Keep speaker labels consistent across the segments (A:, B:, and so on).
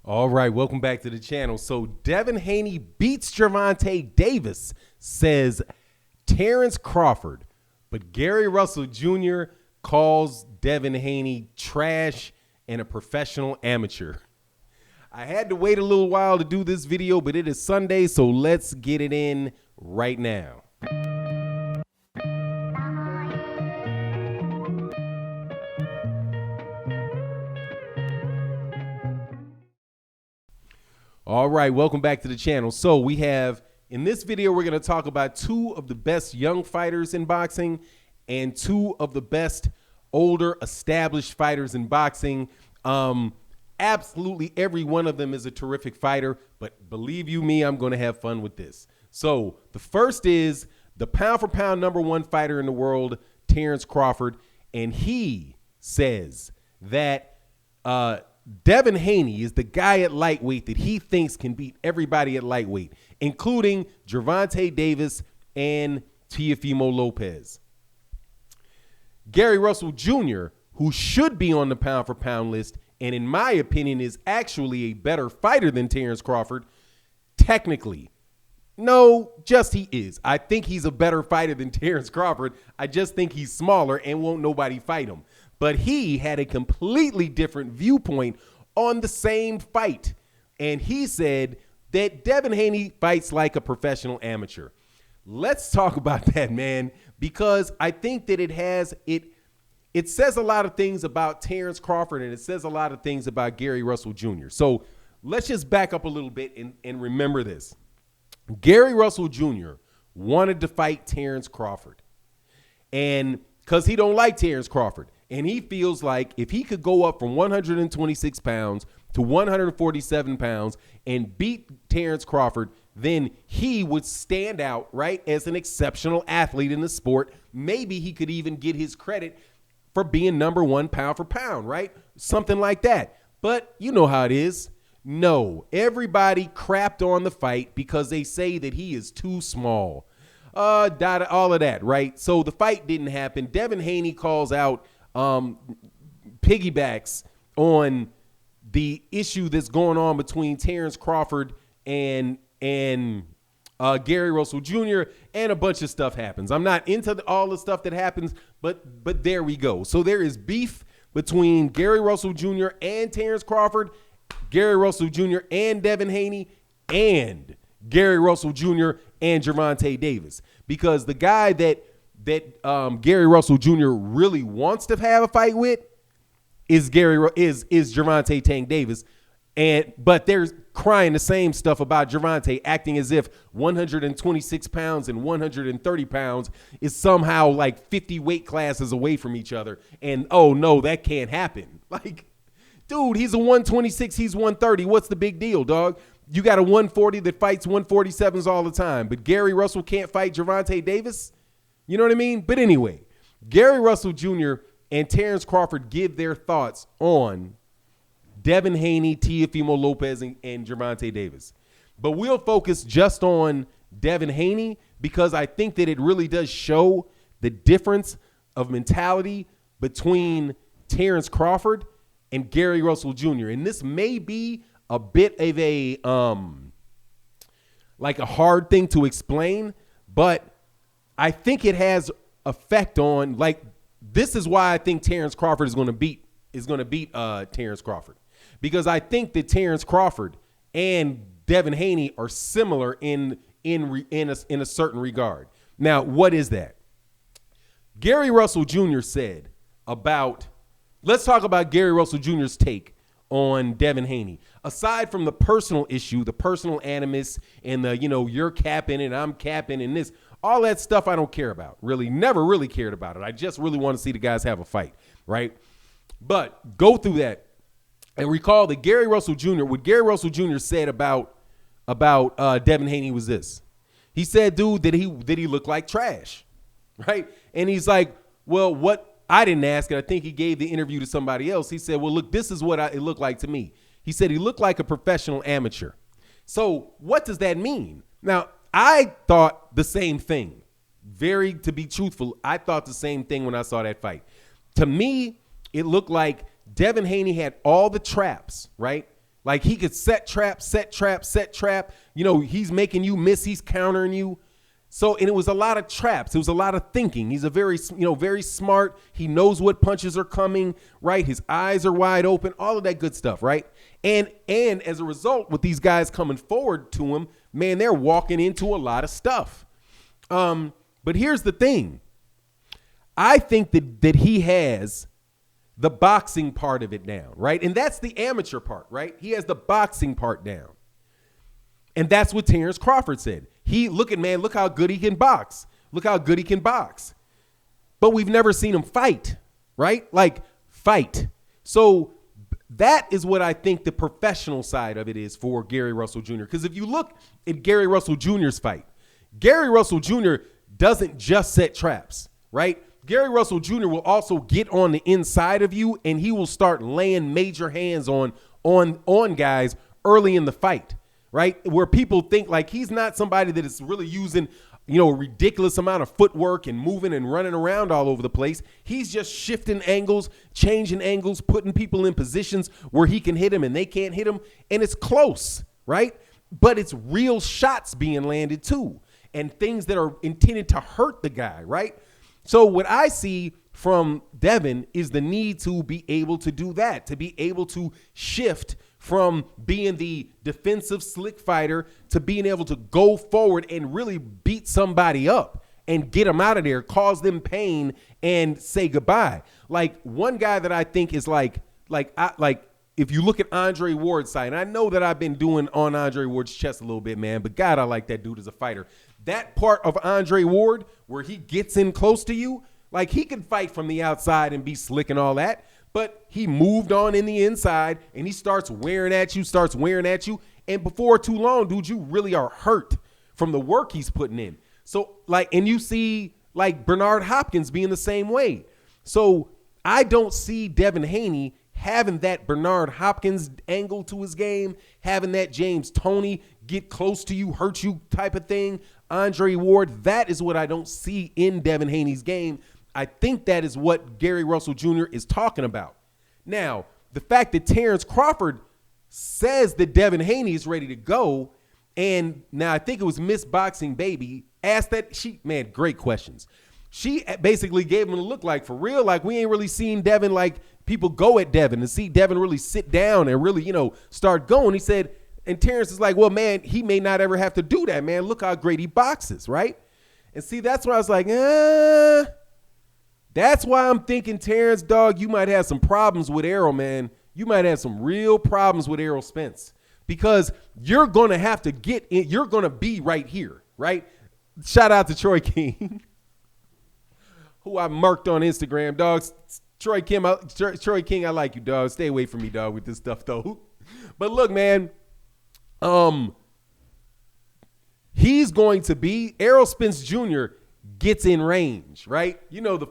A: All right, welcome back to the channel. So Devin Haney beats Gervonta Davis, says Terence Crawford, but Gary Russell Jr. calls Devin Haney trash and a professional amateur. I had to wait a little while to do this video, but it is Sunday, so let's get it in right now. All right, welcome back to the channel. So we have, in this video, we're going to talk about two of the best young fighters in boxing and two of the best older established fighters in boxing. Absolutely every one of them is a terrific fighter, but believe you me, I'm going to have fun with this. So the first is the pound for pound #1 fighter in the world, Terence Crawford, and he says that Devin Haney is the guy at lightweight that he thinks can beat everybody at lightweight, including Gervonta Davis and Teofimo Lopez. Gary Russell Jr., who should be on the pound for pound list, and in my opinion is actually a better fighter than Terence Crawford, technically. No, just he is. I think he's a better fighter than Terence Crawford. I just think he's smaller and won't nobody fight him. But he had a completely different viewpoint on the same fight. And he said that Devin Haney fights like a professional amateur. Let's talk about that, man, because I think that it says a lot of things about Terence Crawford and it says a lot of things about Gary Russell Jr. So let's just back up a little bit and remember this. Gary Russell Jr. wanted to fight Terence Crawford, and because he don't like Terence Crawford. And he feels like if he could go up from 126 pounds to 147 pounds and beat Terence Crawford, then he would stand out, right, as an exceptional athlete in the sport. Maybe he could even get his credit for being #1 pound for pound, right? Something like that. But you know how it is. No, everybody crapped on the fight because they say that he is too small. All of that, right? So the fight didn't happen. Devin Haney calls out piggybacks on the issue that's going on between Terence Crawford and Gary Russell Jr. and a bunch of stuff happens. I'm not into all the stuff that happens, but there we go. So there is beef between Gary Russell Jr. and Terence Crawford, Gary Russell Jr. and Devin Haney, and Gary Russell Jr. and Gervonta Davis, because the guy that Gary Russell Jr. really wants to have a fight with is Gervonta Tank Davis, but they're crying the same stuff about Gervonta, acting as if 126 pounds and 130 pounds is somehow like 50 weight classes away from each other, and oh no, that can't happen. Like, dude, he's a 126, he's 130. What's the big deal, dog? You got a 140 that fights 147s all the time, but Gary Russell can't fight Gervonta Davis? You know what I mean? But anyway, Gary Russell Jr. and Terence Crawford give their thoughts on Devin Haney, Teofimo Lopez, and Gervonta Davis. But we'll focus just on Devin Haney because I think that it really does show the difference of mentality between Terence Crawford and Gary Russell Jr. And this may be a bit of a like a hard thing to explain, but I think it has effect on, like, this is why I think Terence Crawford is going to beat Terence Crawford, because I think that Terence Crawford and Devin Haney are similar in a certain regard. Now, what is that? Gary Russell Jr. said about, let's talk about Gary Russell Jr.'s take on Devin Haney. Aside from the personal issue, the personal animus, and the, you're capping and I'm capping and this, all that stuff I don't care about. Really, never really cared about it. I just really want to see the guys have a fight, right? But go through that and recall that Gary Russell Jr., what Gary Russell Jr. said about Devin Haney was this. He said, dude, that he looked like trash, right? And he's like, well, what? I didn't ask it. I think he gave the interview to somebody else. He said, well, look, this is what it looked like to me. He said he looked like a professional amateur. So what does that mean? Now, I thought the same thing. To be truthful, I thought the same thing when I saw that fight. To me, it looked like Devin Haney had all the traps, right? Like he could set trap. You know, he's making you miss. He's countering you. So, and it was a lot of traps. It was a lot of thinking. He's a very smart. He knows what punches are coming, right? His eyes are wide open, all of that good stuff, right? And as a result, with these guys coming forward to him, man, they're walking into a lot of stuff. But here's the thing. I think that he has the boxing part of it down, right? And that's the amateur part, right? He has the boxing part down. And that's what Terence Crawford said. Look how good he can box. Look how good he can box. But we've never seen him fight, right? Like, fight. So that is what I think the professional side of it is for Gary Russell Jr. Because if you look at Gary Russell Jr.'s fight, Gary Russell Jr. doesn't just set traps, right? Gary Russell Jr. will also get on the inside of you, and he will start laying major hands on guys early in the fight. Right? Where people think like he's not somebody that is really using, a ridiculous amount of footwork and moving and running around all over the place. He's just shifting angles, changing angles, putting people in positions where he can hit him and they can't hit him. And it's close, right? But it's real shots being landed too, and things that are intended to hurt the guy, right? So what I see from Devin is the need to be able to do that, to be able to shift from being the defensive slick fighter to being able to go forward and really beat somebody up and get them out of there, cause them pain, and say goodbye. Like one guy that I think is like if you look at Andre Ward's side, and I know that I've been doing on Andre Ward's chest a little bit, man, but God, I like that dude as a fighter. That part of Andre Ward where he gets in close to you, like he can fight from the outside and be slick and all that. But he moved on in the inside, and he starts wearing at you. And before too long, dude, you really are hurt from the work he's putting in. So, and you see, Bernard Hopkins being the same way. So I don't see Devin Haney having that Bernard Hopkins angle to his game, having that James Toney get close to you, hurt you type of thing. Andre Ward, that is what I don't see in Devin Haney's game. I think that is what Gary Russell Jr. is talking about. Now, the fact that Terence Crawford says that Devin Haney is ready to go, and now I think it was Miss Boxing Baby asked that. Great questions. She basically gave him a look like, for real, like we ain't really seen Devin, like people go at Devin and see Devin really sit down and really, start going. He said, and Terence is like, well, man, he may not ever have to do that, man. Look how great he boxes, right? And see, that's where I was like, That's why I'm thinking, Terence, dog, you might have some problems with Errol, man. You might have some real problems with Errol Spence because you're going to have to get in. You're going to be right here, right? Shout out to Troy King, who I marked on Instagram, dogs. Troy King, I like you, dog. Stay away from me, dog, with this stuff, though. But look, man, he's going to be Errol Spence Jr. gets in range, right? The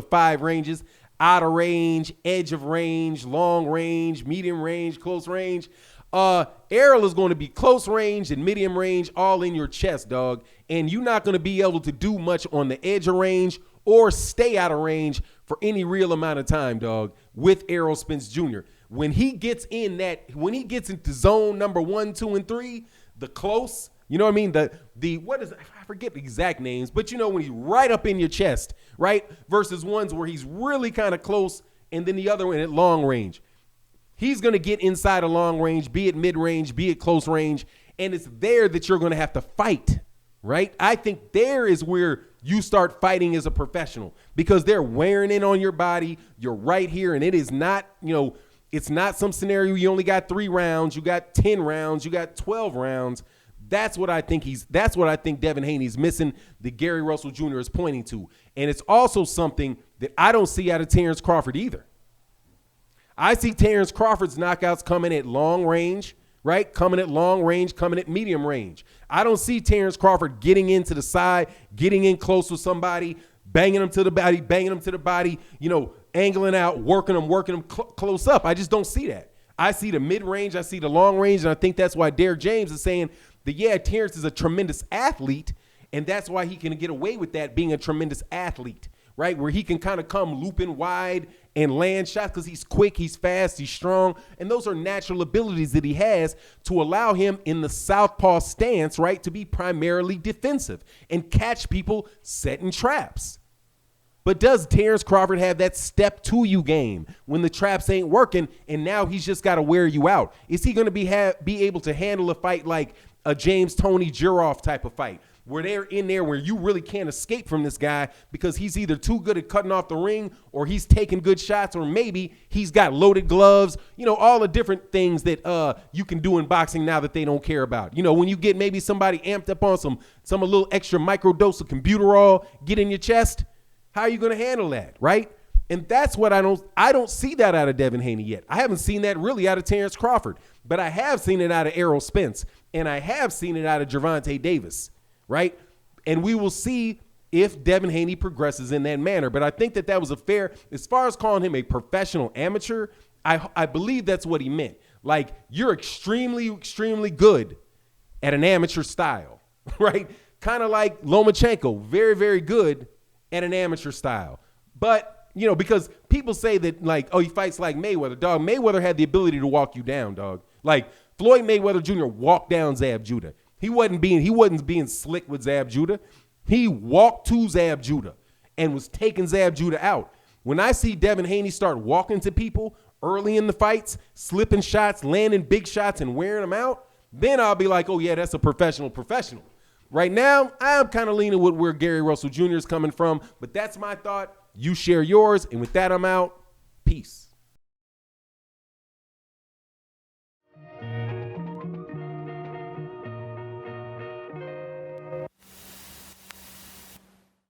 A: 5 ranges: outer range, edge of range, long range, medium range, close range. Errol is going to be close range and medium range all in your chest, dog. And you're not going to be able to do much on the edge of range or stay out of range for any real amount of time, dog, with Errol Spence Jr. When he gets into zone number 1, 2, and 3, the close, you know what I mean? I forget the exact names, but when he's right up in your chest, right? Versus ones where he's really kind of close, and then the other one at long range. He's going to get inside of long range, be it mid range, be it close range, and it's there that you're going to have to fight, right? I think there is where you start fighting as a professional because they're wearing in on your body. You're right here, and it is not, it's not some scenario you only got 3 rounds, you got 10 rounds, you got 12 rounds. That's what I think Devin Haney's missing, that Gary Russell Jr. is pointing to. And it's also something that I don't see out of Terence Crawford either. I see Terence Crawford's knockouts coming at long range, right? Coming at long range, coming at medium range. I don't see Terence Crawford getting into the side, getting in close with somebody, banging him to the body, angling out, working him close up. I just don't see that. I see the mid-range, I see the long range, and I think that's why Derek James is saying that, Terence is a tremendous athlete, and that's why he can get away with that, being a tremendous athlete. right? Where he can kind of come looping wide and land shots because he's quick, he's fast, he's strong. And those are natural abilities that he has to allow him in the southpaw stance, right, to be primarily defensive and catch people setting traps. But does Terence Crawford have that step to you game when the traps ain't working and now he's just got to wear you out? Is he going to be able to handle a fight like a James Toney Jiroff type of fight where they're in there where you really can't escape from this guy because he's either too good at cutting off the ring or he's taking good shots or maybe he's got loaded gloves, you know, all the different things that you can do in boxing now that they don't care about. You know, when you get maybe somebody amped up on some a little extra micro dose of Combuterol get in your chest, how are you going to handle that, right? And that's what I don't see that out of Devin Haney yet. I haven't seen that really out of Terence Crawford, but I have seen it out of Errol Spence and I have seen it out of Gervonta Davis. Right? And we will see if Devin Haney progresses in that manner. But I think that was a fair, as far as calling him a professional amateur, I believe that's what he meant. Like, you're extremely, extremely good at an amateur style, right? Kind of like Lomachenko, very, very good at an amateur style. But, you know, because people say that, like, oh, he fights like Mayweather. Dog, Mayweather had the ability to walk you down, dog. Like, Floyd Mayweather Jr. walked down Zab Judah. He wasn't being slick with Zab Judah. He walked to Zab Judah and was taking Zab Judah out. When I see Devin Haney start walking to people early in the fights, slipping shots, landing big shots, and wearing them out, then I'll be like, oh, yeah, that's a professional. Right now, I'm kind of leaning with where Gary Russell Jr. is coming from, but that's my thought. You share yours, and with that, I'm out. Peace.